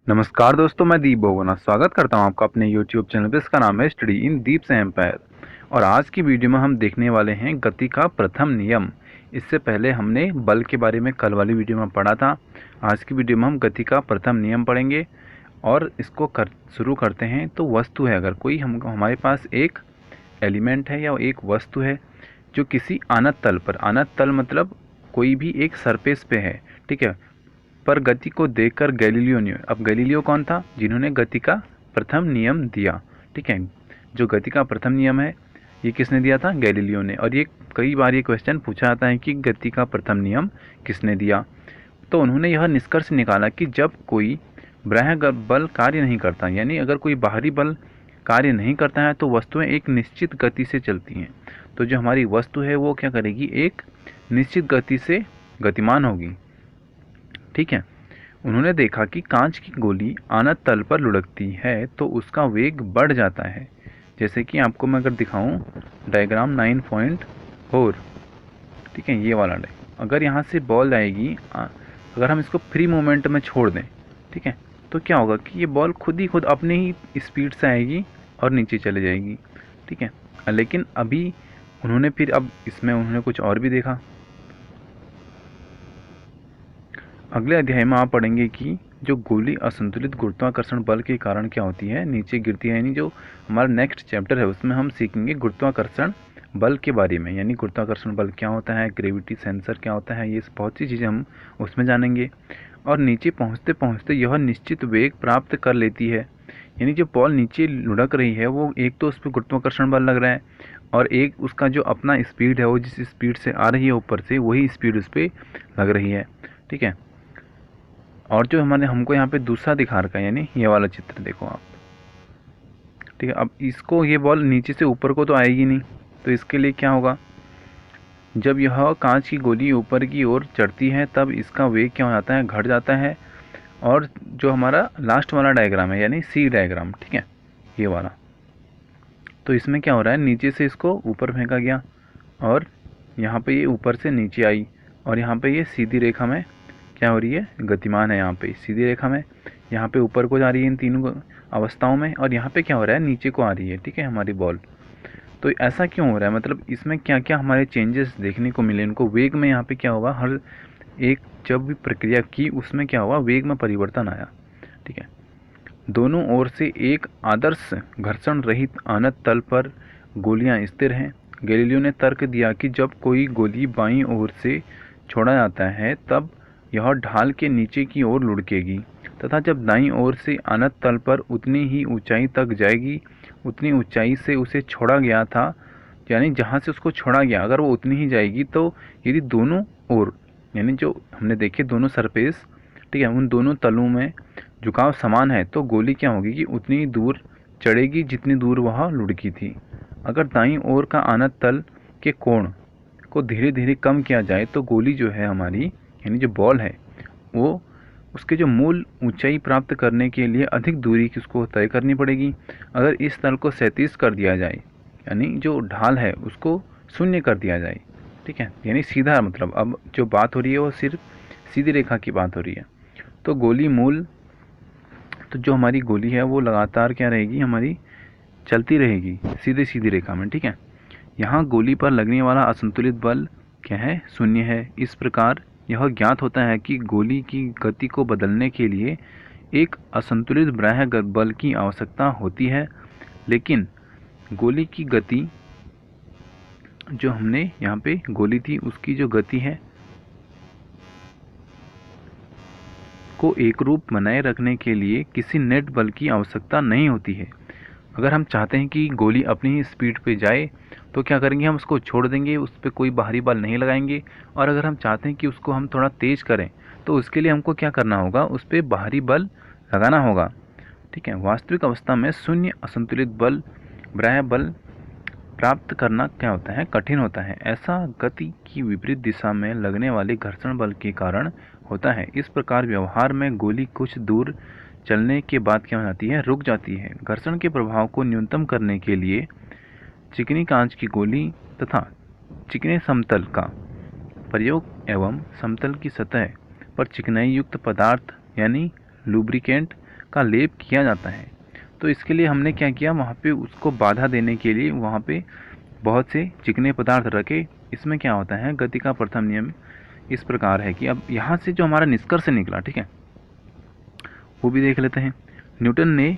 नमस्कार दोस्तों, मैं दीप बहुगुणा स्वागत करता हूं आपका अपने YouTube चैनल पे। इसका नाम है स्टडी इन दीप से एम्पायर। और आज की वीडियो में हम देखने वाले हैं गति का प्रथम नियम। इससे पहले हमने बल के बारे में कल वाली वीडियो में पढ़ा था। आज की वीडियो में हम गति का प्रथम नियम पढ़ेंगे और इसको शुरू करते हैं। तो वस्तु है, अगर कोई हमारे पास एक एलिमेंट है या एक वस्तु है जो किसी अनंत तल पर, अनंत तल मतलब कोई भी एक सरफेस पे है, ठीक है, पर गति को देखकर गैलीलियो ने, अब गैलीलियो कौन था, जिन्होंने गति का प्रथम नियम दिया, ठीक है। जो गति का प्रथम नियम है ये किसने दिया था, गैलीलियो ने। और ये कई बार ये क्वेश्चन पूछा जाता है कि गति का प्रथम नियम किसने दिया। तो उन्होंने यह निष्कर्ष निकाला कि जब कोई बाह्य बल कार्य नहीं करता, यानी अगर कोई बाहरी बल कार्य नहीं करता है तो वस्तुएं एक निश्चित गति से चलती हैं। तो जो हमारी वस्तु है वो क्या करेगी, एक निश्चित गति से गतिमान होगी, ठीक है। उन्होंने देखा कि कांच की गोली अनंत तल पर लुढ़कती है तो उसका वेग बढ़ जाता है। जैसे कि आपको मैं अगर दिखाऊं डायग्राम 9.4, ठीक है, ये वाला अगर यहाँ से बॉल आएगी, अगर हम इसको फ्री मोमेंट में छोड़ दें, ठीक है, तो क्या होगा कि ये बॉल खुद अपने ही स्पीड से आएगी और नीचे चले जाएगी, ठीक है। लेकिन अभी उन्होंने फिर अब इसमें उन्होंने कुछ और भी देखा। अगले अध्याय में आप पढ़ेंगे कि जो गोली असंतुलित गुरुत्वाकर्षण बल के कारण क्या होती है, नीचे गिरती है। यानी जो हमारा नेक्स्ट चैप्टर है उसमें हम सीखेंगे गुरुत्वाकर्षण बल के बारे में, यानी गुरुत्वाकर्षण बल क्या होता है, ग्रेविटी सेंसर क्या होता है, ये बहुत सी चीज़ें हम उसमें जानेंगे। और नीचे पहुँचते पहुँचते यह निश्चित वेग प्राप्त कर लेती है। यानी जो बॉल नीचे लुढ़क रही है वो एक तो उस पर गुरुत्वाकर्षण बल लग रहा है और एक उसका जो अपना स्पीड है वो जिस स्पीड से आ रही है ऊपर से वही स्पीड उस पर लग रही है, ठीक है। और जो हमको यहाँ पे दूसरा दिखा रखा है, यानी ये वाला चित्र देखो आप, ठीक है। अब इसको ये बॉल नीचे से ऊपर को तो आएगी नहीं, तो इसके लिए क्या होगा, जब यह कांच की गोली ऊपर की ओर चढ़ती है तब इसका वेग क्या हो जाता है, घट जाता है। और जो हमारा लास्ट वाला डायग्राम है यानी सी डायग्राम, ठीक है, ये वाला, तो इसमें क्या हो रहा है, नीचे से इसको ऊपर फेंका गया और यहाँ पे ये ऊपर से नीचे आई और यहाँ पे ये सीधी रेखा में क्या हो रही है, गतिमान है। यहाँ पे सीधी रेखा में यहाँ पे ऊपर को जा रही है इन तीनों अवस्थाओं में, और यहाँ पे क्या हो रहा है, नीचे को आ रही है, ठीक है, हमारी बॉल। तो ऐसा क्यों हो रहा है, मतलब इसमें क्या क्या हमारे चेंजेस देखने को मिले इनको वेग में। यहाँ पे क्या हुआ, हर एक जब भी प्रक्रिया की उसमें क्या हुआ, वेग में परिवर्तन आया, ठीक है। दोनों ओर से एक आदर्श घर्षण रहित अनंत तल पर गोलियां स्थिर हैं। गैलीलियो ने तर्क दिया कि जब कोई गोली बाईं ओर से छोड़ा जाता है तब यह ढाल के नीचे की ओर लुढ़केगी तथा जब दाईं ओर से अनंत तल पर उतनी ही ऊंचाई तक जाएगी उतनी ऊंचाई से उसे छोड़ा गया था, यानी जहाँ से उसको छोड़ा गया अगर वो उतनी ही जाएगी तो यदि दोनों ओर, यानी जो हमने देखे दोनों सरफेस, ठीक है, उन दोनों तलों में झुकाव समान है तो गोली क्या होगी कि उतनी दूर चढ़ेगी जितनी दूर वह लुढ़की थी। अगर दाईं ओर का अनंत तल के कोण को धीरे धीरे कम किया जाए तो गोली जो है हमारी, यानी जो बॉल है, वो उसके जो मूल ऊंचाई प्राप्त करने के लिए अधिक दूरी की उसको तय करनी पड़ेगी। अगर इस तल को 37 कर दिया जाए, यानी जो ढाल है उसको शून्य कर दिया जाए, ठीक है, यानी सीधा, मतलब अब जो बात हो रही है वो सिर्फ सीधी रेखा की बात हो रही है, तो गोली मूल, तो जो हमारी गोली है वो लगातार क्या रहेगी, हमारी चलती रहेगी सीधे सीधी रेखा में, ठीक है। यहाँ गोली पर लगने वाला असंतुलित बल क्या है, शून्य है। इस प्रकार यह ज्ञात होता है कि गोली की गति को बदलने के लिए एक असंतुलित बाह्य बल की आवश्यकता होती है, लेकिन गोली की गति, जो हमने यहाँ पे गोली थी उसकी जो गति है को एक रूप बनाए रखने के लिए किसी नेट बल की आवश्यकता नहीं होती है। अगर हम चाहते हैं कि गोली अपनी ही स्पीड पे जाए तो क्या करेंगे, हम उसको छोड़ देंगे, उस पर कोई बाहरी बल नहीं लगाएंगे। और अगर हम चाहते हैं कि उसको हम थोड़ा तेज़ करें तो उसके लिए हमको क्या करना होगा, उस पर बाहरी बल लगाना होगा, ठीक है। वास्तविक अवस्था में शून्य असंतुलित बल बाह्य बल प्राप्त करना क्या होता है, कठिन होता है। ऐसा गति की विपरीत दिशा में लगने वाले घर्षण बल के कारण होता है। इस प्रकार व्यवहार में गोली कुछ दूर चलने के बाद क्या हो जाती है, रुक जाती है। घर्षण के प्रभाव को न्यूनतम करने के लिए चिकनी कांच की गोली तथा चिकने समतल का प्रयोग एवं समतल की सतह पर चिकनाई युक्त पदार्थ यानी लुब्रिकेंट का लेप किया जाता है। तो इसके लिए हमने क्या किया, वहाँ पे उसको बाधा देने के लिए वहाँ पे बहुत से चिकने पदार्थ रखे। इसमें क्या होता है, गति का प्रथम नियम इस प्रकार है कि अब यहाँ से जो हमारा निष्कर्ष निकला, ठीक है, वो भी देख लेते हैं। न्यूटन ने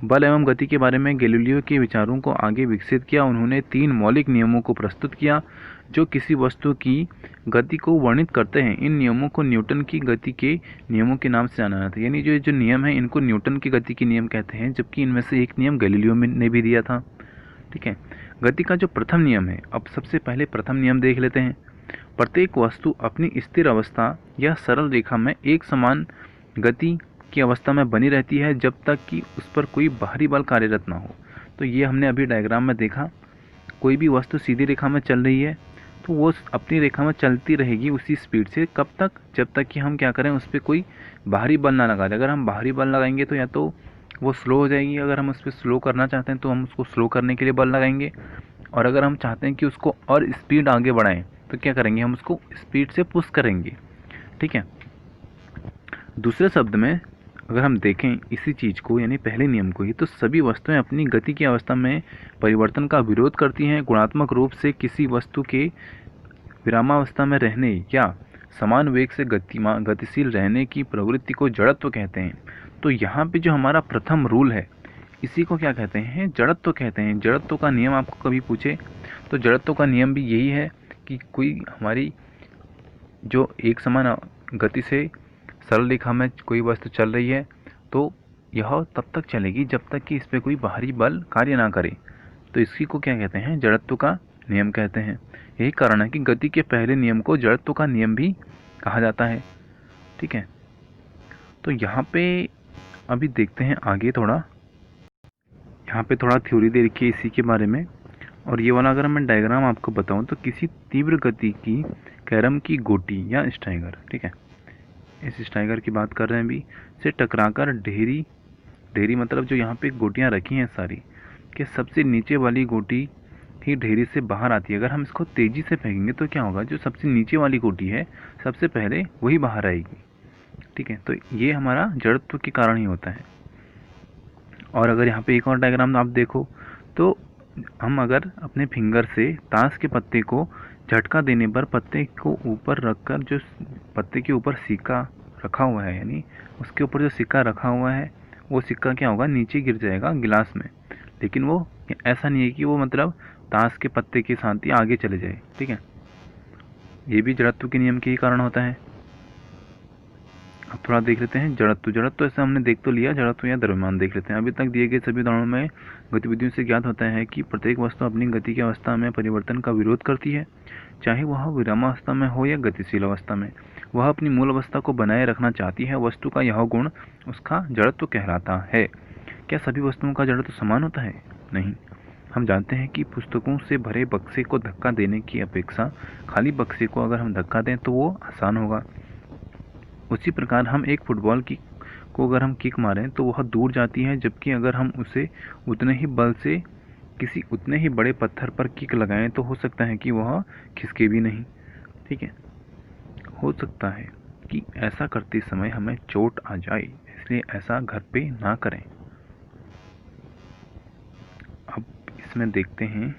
बल एवं गति के बारे में गैलीलियो के विचारों को आगे विकसित किया। उन्होंने 3 मौलिक नियमों को प्रस्तुत किया जो किसी वस्तु की गति को वर्णित करते हैं। इन नियमों को न्यूटन की गति के नियमों के नाम से जाना जाता है। यानी जो नियम है इनको न्यूटन की गति के नियम कहते हैं, जबकि इनमें से एक नियम गैलीलियो ने भी दिया था। ठीक है, गति का जो प्रथम नियम है, अब सबसे पहले प्रथम नियम देख लेते हैं। प्रत्येक वस्तु अपनी स्थिर अवस्था या सरल रेखा में एक समान गति की अवस्था में बनी रहती है जब तक कि उस पर कोई बाहरी बल कार्यरत ना हो। तो ये हमने अभी डायग्राम में देखा, कोई भी वस्तु सीधी रेखा में चल रही है तो वो अपनी रेखा में चलती रहेगी उसी स्पीड से, कब तक, जब तक कि हम क्या करें, उस पर कोई बाहरी बल ना लगा दें। अगर हम बाहरी बल लगाएंगे तो या तो वो स्लो हो जाएगी, अगर हम उस पर स्लो करना चाहते हैं तो हम उसको स्लो करने के लिए बल लगाएंगे, और अगर हम चाहते हैं कि उसको और स्पीड आगे बढ़ाएं तो क्या करेंगे, हम उसको स्पीड से पुश करेंगे। ठीक है, दूसरे शब्द में अगर हम देखें इसी चीज़ को, यानी पहले नियम को ही, तो सभी वस्तुएं अपनी गति की अवस्था में परिवर्तन का विरोध करती हैं। गुणात्मक रूप से किसी वस्तु के विरामावस्था में रहने या समान वेग से गतिशील रहने की प्रवृत्ति को जड़त्व कहते हैं। तो यहाँ पे जो हमारा प्रथम रूल है इसी को क्या कहते हैं, जड़त्व कहते हैं। जड़त्व का नियम आपको कभी पूछे तो जड़त्व का नियम भी यही है कि कोई हमारी जो एक समान गति से सरल रेखा में कोई वस्तु चल रही है तो यह तब तक चलेगी जब तक कि इस पर कोई बाहरी बल कार्य ना करे। तो इसी को क्या कहते हैं, जड़त्व का नियम कहते हैं। यही कारण है कि गति के पहले नियम को जड़त्व का नियम भी कहा जाता है। ठीक है, तो यहाँ पे अभी देखते हैं आगे थोड़ा, यहाँ पे थोड़ा थ्योरी दे रखी है इसी के बारे में। और ये वाला अगर मैं डायग्राम आपको बताऊँ तो किसी तीव्र गति की कैरम की गोटी या स्ट्राइगर, ठीक है, इस स्ट्राइगर की बात कर रहे हैं अभी, से टकराकर ढेरी मतलब जो यहाँ पे गोटियाँ रखी हैं सारी, कि सबसे नीचे वाली गोटी ही ढेरी से बाहर आती है। अगर हम इसको तेज़ी से फेंकेंगे तो क्या होगा, जो सबसे नीचे वाली गोटी है सबसे पहले वही बाहर आएगी। ठीक है, तो ये हमारा जड़त्व के कारण ही होता है। और अगर यहाँ पे एक और डायग्राम आप देखो तो हम अगर अपने फिंगर से ताश के पत्ते को झटका देने पर पत्ते को ऊपर रखकर, जो पत्ते के ऊपर सिक्का रखा हुआ है, यानी उसके ऊपर जो सिक्का रखा हुआ है वो सिक्का क्या होगा, नीचे गिर जाएगा गिलास में। लेकिन वो ऐसा नहीं है कि वो मतलब ताश के पत्ते के साथ ही आगे चले जाए। ठीक है, ये भी जड़त्व के नियम के ही कारण होता है। अब थोड़ा देख लेते हैं जड़त्व ऐसा हमने देख तो लिया, जड़त्व या द्रव्यमान देख लेते हैं। अभी तक दिए गए सभी उदाहरणों में गतिविधियों से ज्ञात होता है कि प्रत्येक वस्तु अपनी गति की अवस्था में परिवर्तन का विरोध करती है, चाहे वह विरामावस्था में हो या गतिशील अवस्था में। वह अपनी मूल अवस्था को बनाए रखना चाहती है। वस्तु का यह गुण उसका जड़त्व कहलाता है। क्या सभी वस्तुओं का जड़त्व समान होता है? नहीं। हम जानते हैं कि पुस्तकों से भरे बक्से को धक्का देने की अपेक्षा खाली बक्से को अगर हम धक्का दें तो वो आसान होगा। उसी प्रकार हम एक फुटबॉल को अगर हम किक मारें तो वह दूर जाती है, जबकि अगर हम उसे उतने ही बल से किसी उतने ही बड़े पत्थर पर किक लगाएं तो हो सकता है कि वह खिसके भी नहीं। ठीक है, हो सकता है कि ऐसा करते समय हमें चोट आ जाए, इसलिए ऐसा घर पे ना करें। अब इसमें देखते हैं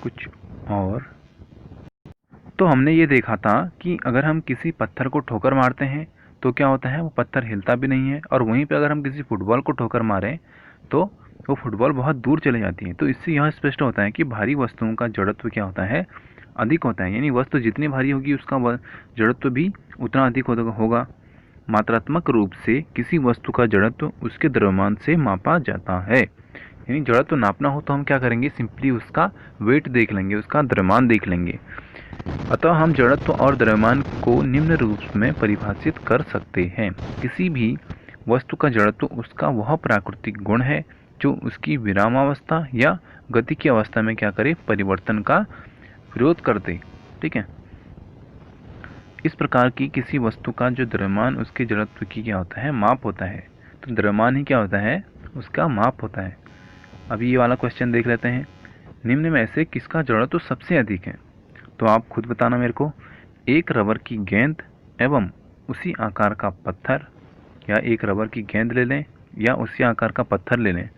कुछ और। तो हमने ये देखा था कि अगर हम किसी पत्थर को ठोकर मारते हैं तो क्या होता है, वो पत्थर हिलता भी नहीं है, और वहीं पे अगर हम किसी फुटबॉल को ठोकर मारें तो वो फुटबॉल बहुत दूर चले जाती है। तो इससे यह स्पष्ट होता है कि भारी वस्तुओं का जड़त्व क्या होता है, अधिक होता है। यानी वस्तु जितनी भारी होगी उसका जड़त्व भी उतना अधिक होगा। मात्रात्मक रूप से किसी वस्तु का जड़त्व उसके द्रव्यमान से मापा जाता है। यानी जड़त्व नापना हो तो हम क्या करेंगे, सिंपली उसका वेट देख लेंगे, उसका द्रव्यमान देख लेंगे। अतः हम जड़त्व और द्रव्यमान को निम्न रूप में परिभाषित कर सकते हैं। किसी भी वस्तु का जड़त्व उसका वह प्राकृतिक गुण है जो उसकी विरामावस्था या गति की अवस्था में क्या करे, परिवर्तन का विरोध कर दे। ठीक है, इस प्रकार की किसी वस्तु का जो द्रव्यमान उसके जड़त्व की क्या होता है, माप होता है। तो द्रव्यमान ही क्या होता है, उसका माप होता है। अभी ये वाला क्वेश्चन देख लेते हैं, निम्न में से किसका जड़त्व सबसे अधिक है? तो आप खुद बताना मेरे को। एक रबर की गेंद एवं उसी आकार का पत्थर, या एक रबर की गेंद ले लें या उसी आकार का पत्थर ले लें,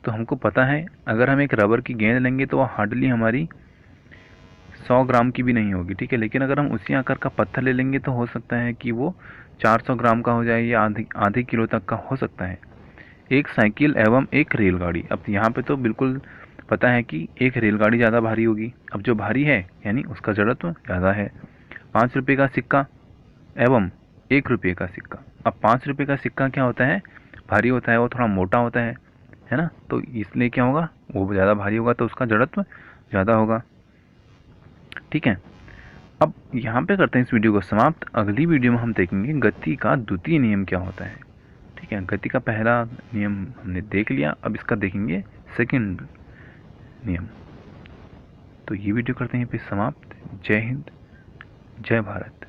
तो हमको पता है अगर हम एक रबर की गेंद लेंगे तो वो हार्डली हमारी 100 ग्राम की भी नहीं होगी, ठीक है। लेकिन अगर हम उसी आकार का पत्थर ले लेंगे तो हो सकता है कि वो 400 ग्राम का हो जाए या आधे किलो तक का हो सकता है। एक साइकिल एवं एक रेलगाड़ी। अब यहाँ पे तो बिल्कुल पता है कि एक रेलगाड़ी ज़्यादा भारी होगी। अब जो भारी है यानी उसका जड़त्व ज़्यादा है। 5 रुपये का सिक्का एवं 1 रुपये का सिक्का। अब 5 रुपये का सिक्का क्या होता है, भारी होता है, वो थोड़ा मोटा होता है ना, तो इसलिए क्या होगा, वो ज़्यादा भारी होगा तो उसका जड़त्व ज़्यादा होगा, ठीक है। अब यहाँ पे करते हैं इस वीडियो को समाप्त। अगली वीडियो में हम देखेंगे गति का द्वितीय नियम क्या होता है, ठीक है। गति का पहला नियम हमने देख लिया, अब इसका देखेंगे सेकंड नियम। तो ये वीडियो करते हैं फिर समाप्त। जय हिंद, जय भारत।